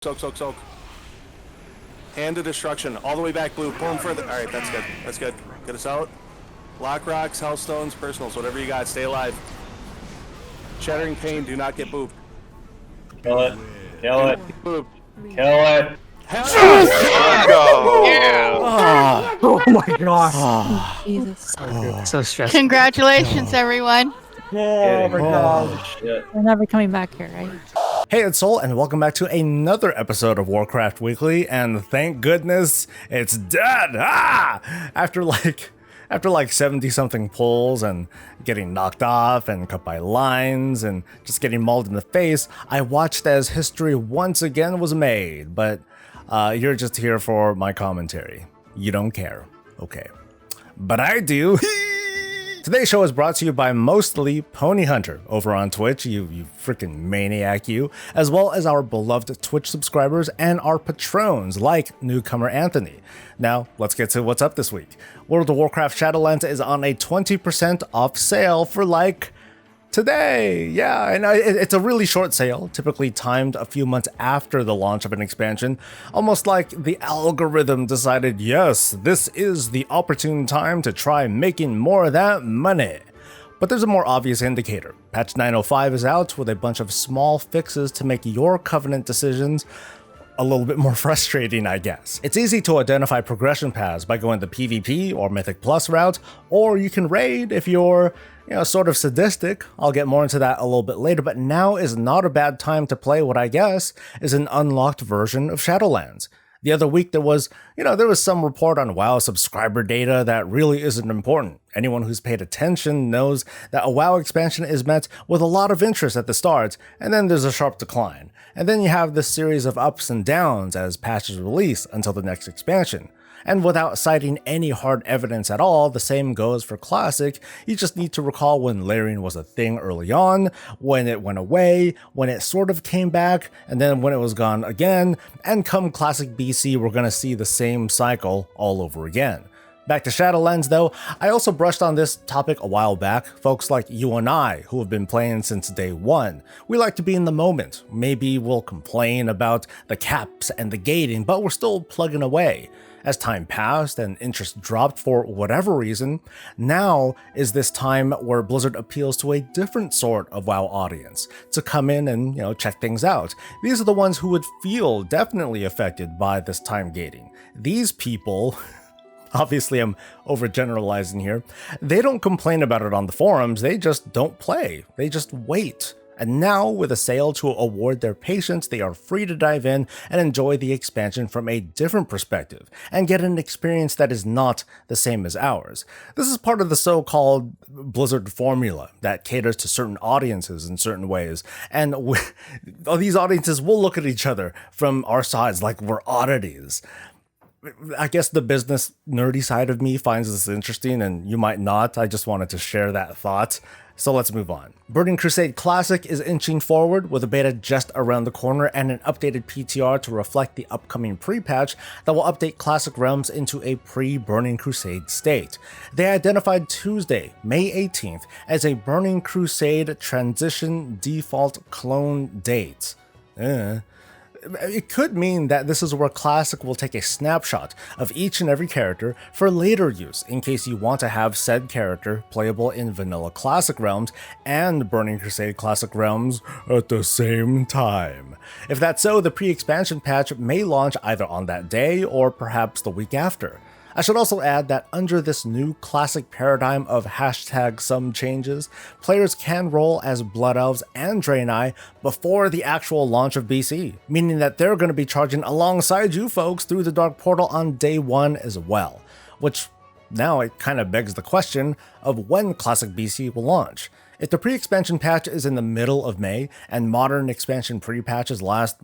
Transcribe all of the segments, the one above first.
Soak. Hand of destruction. All the way back, blue. Pull him further. All right, that's good. That's good. Get us out. Lock rocks, hellstones, personals, whatever you got. Stay alive. Shattering pain. Do not get booped. Kill it. Kill it. Booped. Kill it. Hell Go! Yeah! Oh my gosh. Jesus. So stressful. Congratulations, everyone. Oh my gosh. Shit. We're never coming back here, right? Hey, it's Soul, and welcome back to another episode of Warcraft Weekly, and thank goodness it's dead! After like 70-something pulls and getting knocked off and cut by lines and just getting mauled in the face, I watched as history once again was made, but you're just here for my commentary. You don't care. Okay. But I do. Today's show is brought to you by mostly Pony Hunter over on Twitch, you freaking maniac you, as well as our beloved Twitch subscribers and our patrons like newcomer Anthony. Now, let's get to what's up this week. World of Warcraft Shadowlands is on a 20% off sale for today. Yeah, and it's a really short sale, typically timed a few months after the launch of an expansion, almost like the algorithm decided, yes, this is the opportune time to try making more of that money. But there's a more obvious indicator. Patch 905 is out with a bunch of small fixes to make your Covenant decisions a little bit more frustrating, I guess. It's easy to identify progression paths by going the PvP or Mythic Plus route, or you can raid if you're, sort of sadistic. I'll get more into that a little bit later, but now is not a bad time to play what I guess is an unlocked version of Shadowlands. The other week there was some report on WoW subscriber data that really isn't important. Anyone who's paid attention knows that a WoW expansion is met with a lot of interest at the start, and then there's a sharp decline. And then you have this series of ups and downs as patches release until the next expansion. And without citing any hard evidence at all, the same goes for Classic. You just need to recall when layering was a thing early on, when it went away, when it sort of came back, and then when it was gone again, and come Classic BC, we're gonna see the same cycle all over again. Back to Shadowlands though, I also brushed on this topic a while back. Folks like you and I, who have been playing since day one, we like to be in the moment. Maybe we'll complain about the caps and the gating, but we're still plugging away. As time passed and interest dropped for whatever reason, now is this time where Blizzard appeals to a different sort of WoW audience to come in and, check things out. These are the ones who would feel definitely affected by this time gating. These people, obviously I'm overgeneralizing here, they don't complain about it on the forums, they just don't play. They just wait. And now, with a sale to award their patience, they are free to dive in and enjoy the expansion from a different perspective, and get an experience that is not the same as ours. This is part of the so-called Blizzard formula that caters to certain audiences in certain ways, and these audiences will look at each other from our sides like we're oddities. I guess the business nerdy side of me finds this interesting, and you might not. I just wanted to share that thought. So let's move on. Burning Crusade Classic is inching forward with a beta just around the corner and an updated PTR to reflect the upcoming pre-patch that will update Classic realms into a pre-Burning Crusade state. They identified Tuesday, May 18th as a Burning Crusade transition default clone date. It could mean that this is where Classic will take a snapshot of each and every character for later use in case you want to have said character playable in vanilla Classic realms and Burning Crusade Classic realms at the same time. If that's so, the pre-expansion patch may launch either on that day or perhaps the week after. I should also add that under this new Classic paradigm of #some changes, players can roll as Blood Elves and Draenei before the actual launch of BC, meaning that they're going to be charging alongside you folks through the Dark Portal on day one as well, which now it kind of begs the question of when Classic BC will launch. If the pre-expansion patch is in the middle of May and modern expansion pre-patches last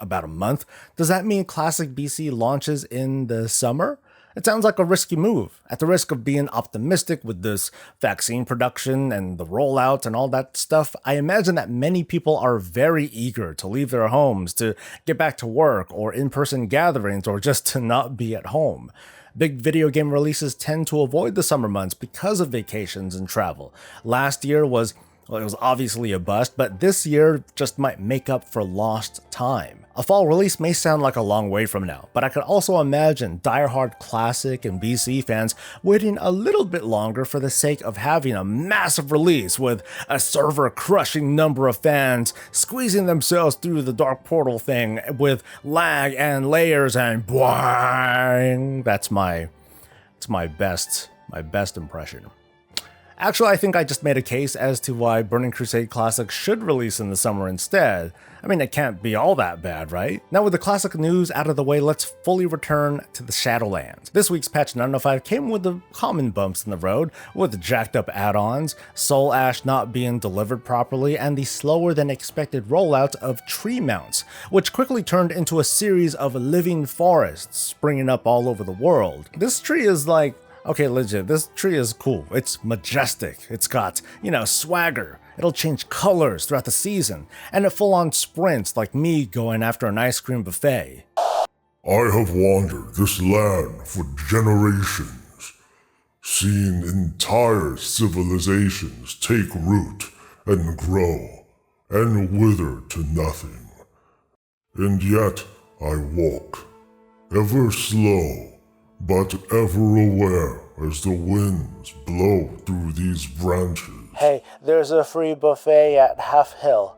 about a month, does that mean Classic BC launches in the summer? It sounds like a risky move. At the risk of being optimistic with this vaccine production and the rollout and all that stuff, I imagine that many people are very eager to leave their homes, to get back to work or in-person gatherings, or just to not be at home. Big video game releases tend to avoid the summer months because of vacations and travel. Last year was Well, it was obviously a bust, but this year just might make up for lost time. A fall release may sound like a long way from now, but I could also imagine diehard Classic and BC fans waiting a little bit longer for the sake of having a massive release with a server-crushing number of fans squeezing themselves through the dark portal thing with lag and layers and boing. That's my best impression. Actually, I think I just made a case as to why Burning Crusade Classic should release in the summer instead. I mean, it can't be all that bad, right? Now with the Classic news out of the way, let's fully return to the Shadowlands. This week's patch 905 came with the common bumps in the road, with jacked up add-ons, soul ash not being delivered properly, and the slower than expected rollout of tree mounts, which quickly turned into a series of living forests springing up all over the world. This tree is like, okay, legit, this tree is cool. It's majestic. It's got, swagger. It'll change colors throughout the season, and it full-on sprints like me going after an ice cream buffet. I have wandered this land for generations, seen entire civilizations take root and grow, and wither to nothing. And yet I walk, ever slow, but ever aware as the winds blow through these branches. Hey, there's a free buffet at Half Hill.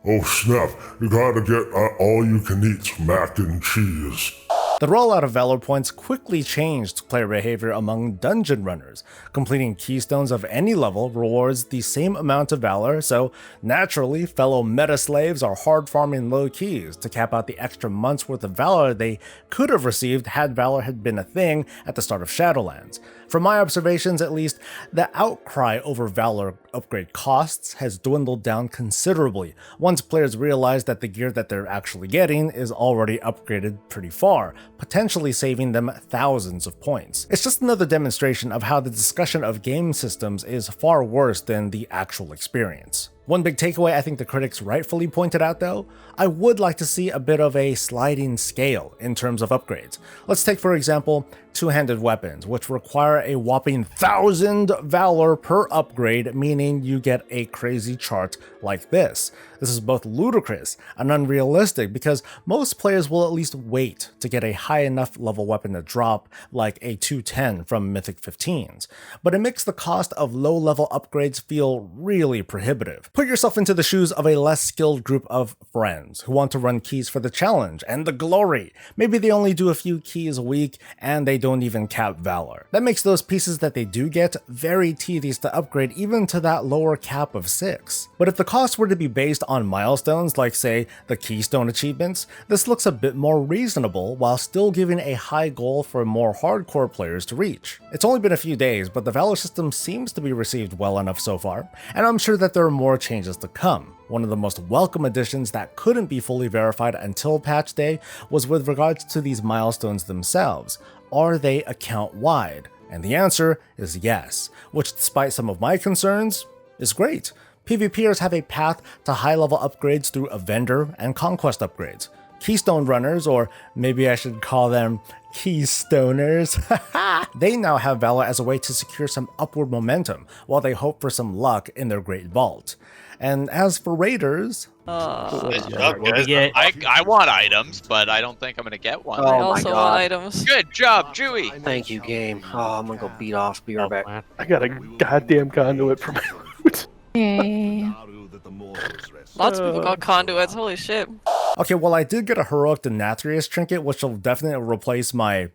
Oh snap, you gotta get all you can eat mac and cheese. The rollout of Valor points quickly changed player behavior among dungeon runners. Completing keystones of any level rewards the same amount of Valor, so naturally, fellow meta slaves are hard farming low keys to cap out the extra months worth of Valor they could have received had Valor had been a thing at the start of Shadowlands. From my observations at least, the outcry over Valor upgrade costs has dwindled down considerably once players realize that the gear that they're actually getting is already upgraded pretty far, potentially saving them thousands of points. It's just another demonstration of how the discussion of game systems is far worse than the actual experience. One big takeaway I think the critics rightfully pointed out though, I would like to see a bit of a sliding scale in terms of upgrades. Let's take for example, two-handed weapons, which require a whopping 1,000 Valor per upgrade, meaning you get a crazy chart like this. This is both ludicrous and unrealistic because most players will at least wait to get a high enough level weapon to drop, like a 210 from Mythic 15s, but it makes the cost of low-level upgrades feel really prohibitive. Put yourself into the shoes of a less skilled group of friends who want to run keys for the challenge and the glory. Maybe they only do a few keys a week and they don't even cap Valor. That makes those pieces that they do get very tedious to upgrade even to that lower cap of 6. But if the cost were to be based on milestones like say the Keystone achievements, this looks a bit more reasonable while still giving a high goal for more hardcore players to reach. It's only been a few days, but the Valor system seems to be received well enough so far, and I'm sure that there are more changes to come. One of the most welcome additions that couldn't be fully verified until patch day was with regards to these milestones themselves. Are they account-wide? And the answer is yes, which despite some of my concerns, is great. PvPers have a path to high-level upgrades through a vendor and conquest upgrades. Keystone runners, or maybe I should call them Keystoners, they now have Valor as a way to secure some upward momentum while they hope for some luck in their Great Vault. And as for raiders, I want items, but I don't think I'm gonna get one. I also want items. Good job, Chewy. Thank you, game. Oh, I'm gonna go beat off. Be right back. I got a goddamn conduit for my loot. Yay. Lots of people got conduits. Holy shit. okay, well I did get a Heroic Denathrius trinket, which will definitely replace my,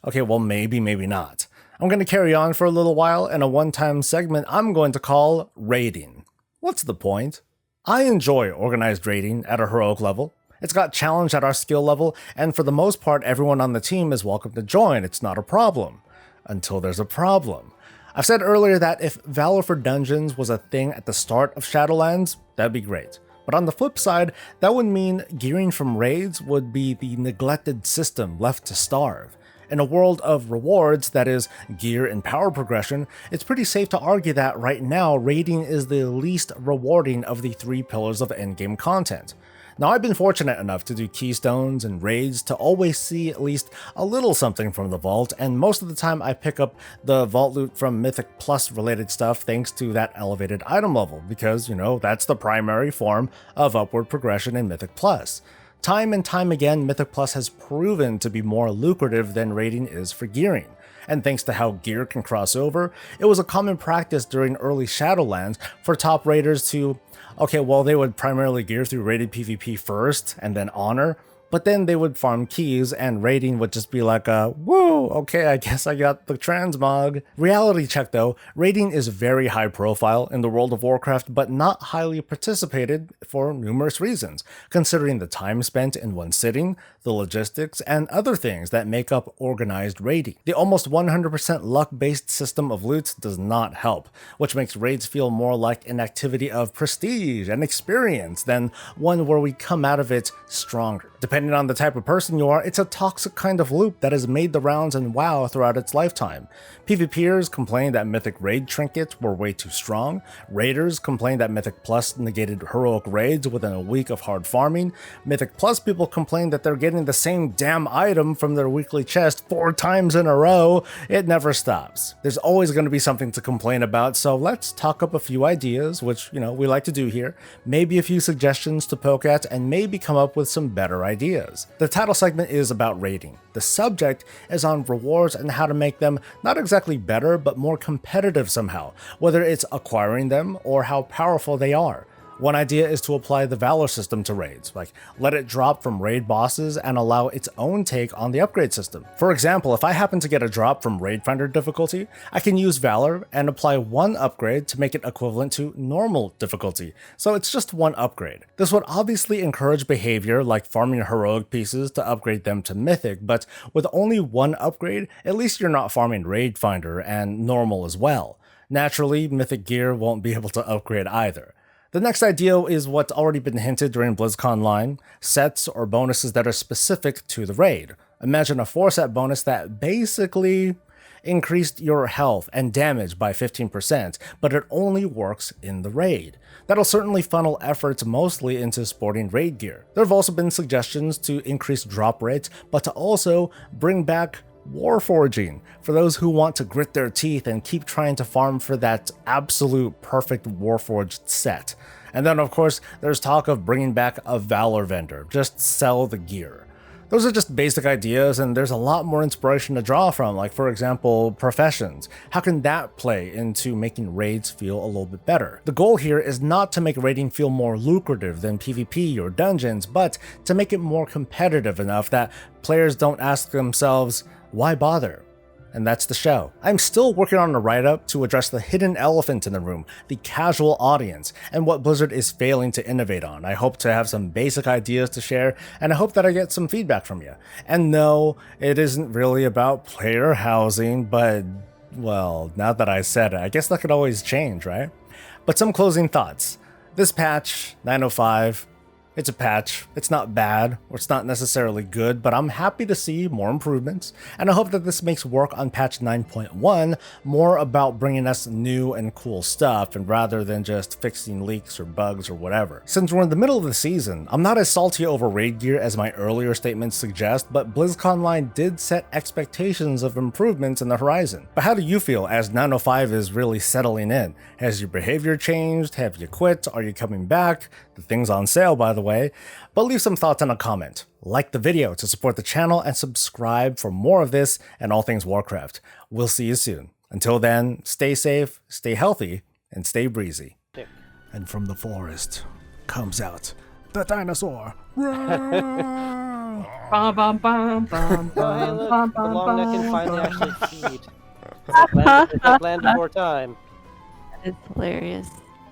okay, well maybe not. I'm going to carry on for a little while in a one-time segment I'm going to call Raiding. What's the point? I enjoy organized raiding at a heroic level. It's got challenge at our skill level, and for the most part everyone on the team is welcome to join, it's not a problem. Until there's a problem. I've said earlier that if Valor for Dungeons was a thing at the start of Shadowlands, that'd be great. But on the flip side, that would mean gearing from raids would be the neglected system left to starve. In a world of rewards, that is, gear and power progression, it's pretty safe to argue that right now, raiding is the least rewarding of the 3 pillars of endgame content. Now, I've been fortunate enough to do keystones and raids to always see at least a little something from the vault, and most of the time I pick up the vault loot from Mythic Plus related stuff thanks to that elevated item level, because, you know, that's the primary form of upward progression in Mythic Plus. Time and time again, Mythic Plus has proven to be more lucrative than raiding is for gearing. And thanks to how gear can cross over, it was a common practice during early Shadowlands for top raiders to, okay, well, they would primarily gear through rated PvP first and then honor, but then they would farm keys and raiding would just be like a, whoa, okay, I guess I got the transmog. Reality check though, raiding is very high profile in the world of Warcraft, but not highly participated for numerous reasons, considering the time spent in one sitting, the logistics, and other things that make up organized raiding. The almost 100% luck-based system of loot does not help, which makes raids feel more like an activity of prestige and experience than one where we come out of it stronger. Depending on the type of person you are, it's a toxic kind of loop that has made the rounds in WoW throughout its lifetime. PvPers complained that Mythic raid trinkets were way too strong, raiders complained that Mythic Plus negated heroic raids within a week of hard farming, Mythic Plus people complained that they're getting the same damn item from their weekly chest 4 times in a row. It never stops. There's always going to be something to complain about, so let's talk up a few ideas, which, you know, we like to do here, maybe a few suggestions to poke at, and maybe come up with some better ideas. The title segment is about raiding. The subject is on rewards and how to make them not exactly better, but more competitive somehow, whether it's acquiring them or how powerful they are. One idea is to apply the Valor system to raids, like let it drop from raid bosses and allow its own take on the upgrade system. For example, if I happen to get a drop from Raid Finder difficulty, I can use Valor and apply one upgrade to make it equivalent to normal difficulty, so it's just one upgrade. This would obviously encourage behavior like farming heroic pieces to upgrade them to Mythic, but with only one upgrade, at least you're not farming Raid Finder and normal as well. Naturally, Mythic gear won't be able to upgrade either. The next idea is what's already been hinted during BlizzConline, sets or bonuses that are specific to the raid. Imagine a 4-set bonus that basically increased your health and damage by 15%, but it only works in the raid. That'll certainly funnel efforts mostly into sporting raid gear. There have also been suggestions to increase drop rates, but to also bring back Warforging for those who want to grit their teeth and keep trying to farm for that absolute perfect Warforged set. And then of course there's talk of bringing back a Valor vendor, just sell the gear. Those are just basic ideas, and there's a lot more inspiration to draw from, like for example, professions. How can that play into making raids feel a little bit better? The goal here is not to make raiding feel more lucrative than PvP or dungeons, but to make it more competitive enough that players don't ask themselves, why bother? And that's the show. I'm still working on a write-up to address the hidden elephant in the room, the casual audience, and what Blizzard is failing to innovate on. I hope to have some basic ideas to share, and I hope that I get some feedback from you. And no, it isn't really about player housing, but, well, now that I said it, I guess that could always change, right? But some closing thoughts. This patch, 905, it's a patch. It's not bad, or it's not necessarily good, but I'm happy to see more improvements, and I hope that this makes work on patch 9.1 more about bringing us new and cool stuff, and rather than just fixing leaks or bugs or whatever. Since we're in the middle of the season, I'm not as salty over raid gear as my earlier statements suggest, but BlizzConline did set expectations of improvements in the horizon. But how do you feel as 905 is really settling in? Has your behavior changed? Have you quit? Are you coming back? The thing's on sale, by the way. But leave some thoughts in a comment. Like the video to support the channel, and subscribe for more of this and all things Warcraft. We'll see you soon. Until then, stay safe, stay healthy, and stay breezy. And from the forest comes out the dinosaur. The long neck can finally actually feed. It's like land before time. It's hilarious.